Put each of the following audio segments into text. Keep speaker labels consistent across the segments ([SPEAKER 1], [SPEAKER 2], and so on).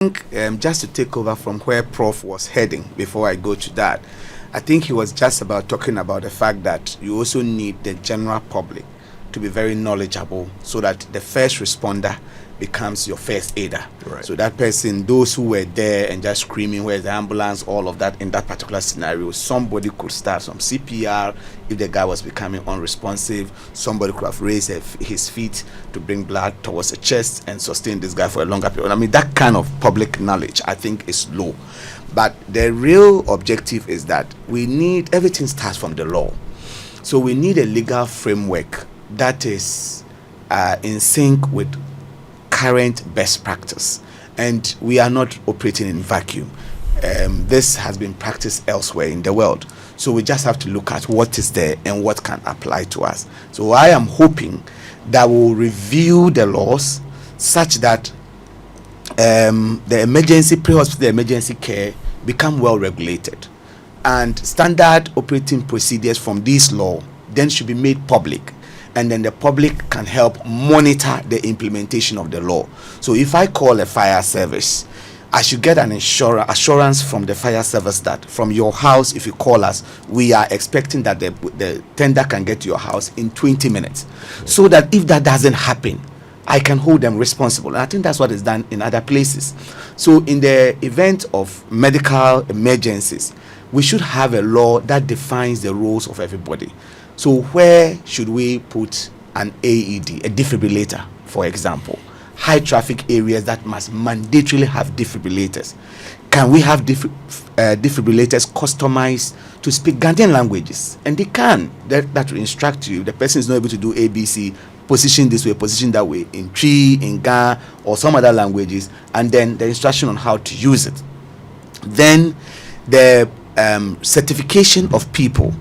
[SPEAKER 1] Just to take over from where Prof was heading before I go to that, I think he was just about talking about the fact that you also need the general public to be very knowledgeable so that the first responder becomes your first aider.
[SPEAKER 2] Right.
[SPEAKER 1] So that person, those who were there and just screaming, where's the ambulance, all of that, in that particular scenario, somebody could start some CPR. If the guy was becoming unresponsive, somebody could have raised his feet to bring blood towards the chest and sustain this guy for a longer period. I mean, that kind of public knowledge, I think, is low. But the real objective is that we need, everything starts from the law. So we need a legal framework that is in sync with current best practice, and we are not operating in vacuum. This has been practiced elsewhere in the world, so we just have to look at what is there and what can apply to us. So I am hoping that we'll review the laws such that the emergency, pre-hospital emergency care become well regulated, and standard operating procedures from this law then should be made public, and then the public can help monitor the implementation of the law. So if I call a fire service, I should get an assurance from the fire service that from your house, if you call us, we are expecting that the tender can get to your house in 20 minutes. So that if that doesn't happen, I can hold them responsible. And I think that's what is done in other places. So in the event of medical emergencies, we should have a law that defines the roles of everybody. So where should we put an AED, a defibrillator, for example? High traffic areas that must mandatorily have defibrillators. Can we have defibrillators customized to speak Ghanaian languages? And they can. That will instruct you. The person is not able to do ABC, position this way, position that way, in Tree, in Ga, or some other languages, and then the instruction on how to use it. Then the certification of people.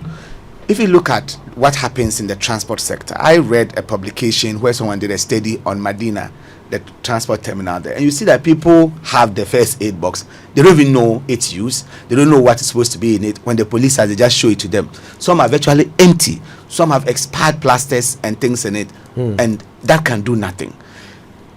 [SPEAKER 1] If you look at what happens in the transport sector, I read a publication where someone did a study on Medina, the transport terminal there, and you see that people have the first aid box. They don't even know its use. They don't know what is supposed to be in it. When the police has, they just show it to them. Some are virtually empty. Some have expired plasters and things in it, and that can do nothing.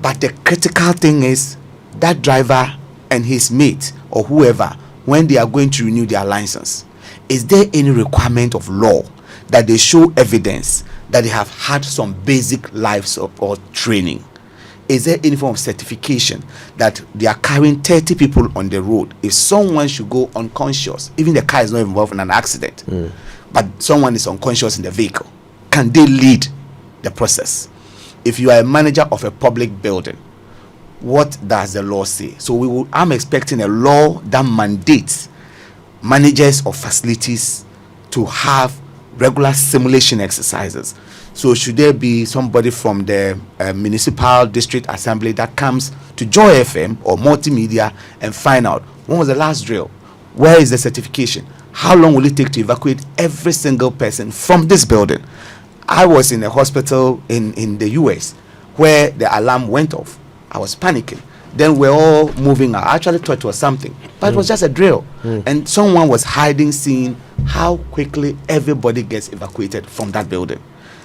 [SPEAKER 1] But the critical thing is that driver and his mate or whoever, when they are going to renew their license, is there any requirement of law that they show evidence that they have had some basic life support training? Is there any form of certification that they are carrying 30 people on the road? If someone should go unconscious, even the car is not involved in an accident, but someone is unconscious in the vehicle, can they lead the process? If you are a manager of a public building, what does the law say? So I'm expecting a law that mandates managers of facilities to have regular simulation exercises. So should there be somebody from the municipal district assembly that comes to Joy FM or multimedia and find out when was the last drill, where is the certification, how long will it take to evacuate every single person from this building? I was in a hospital in the US where the alarm went off. I was panicking. Then we're all moving out. I actually thought it was something, but it was just a drill. And someone was hiding, seeing how quickly everybody gets evacuated from that building.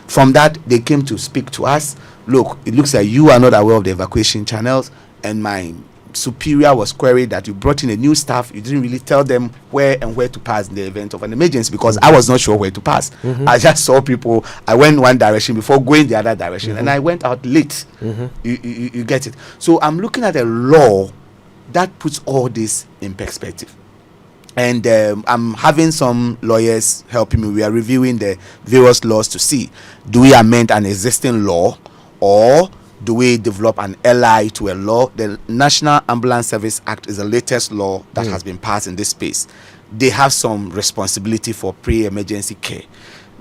[SPEAKER 1] From that, they came to speak to us. Look, it looks like you are not aware of the evacuation channels, and my superior was queried that you brought in a new staff. You didn't really tell them where to pass in the event of an emergency, because I was not sure where to pass. I just saw people. I went one direction before going the other direction, and I went out late. You get it? So I'm looking at a law that puts all this in perspective. And I'm having some lawyers helping me. We are reviewing the various laws to see, do we amend an existing law, or do we develop an LI to a law? The National Ambulance Service Act is the latest law that has been passed in this space. They have some responsibility for pre-emergency care.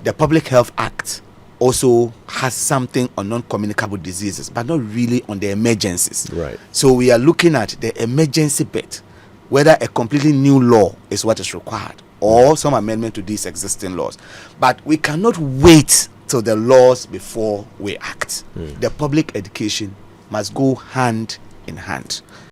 [SPEAKER 1] The Public Health Act also has something on non-communicable diseases, but not really on the emergencies.
[SPEAKER 2] Right.
[SPEAKER 1] So we are looking at the emergency bit, whether a completely new law is what is required or some amendment to these existing laws. But we cannot wait till the laws before we act. The public education must go hand in hand.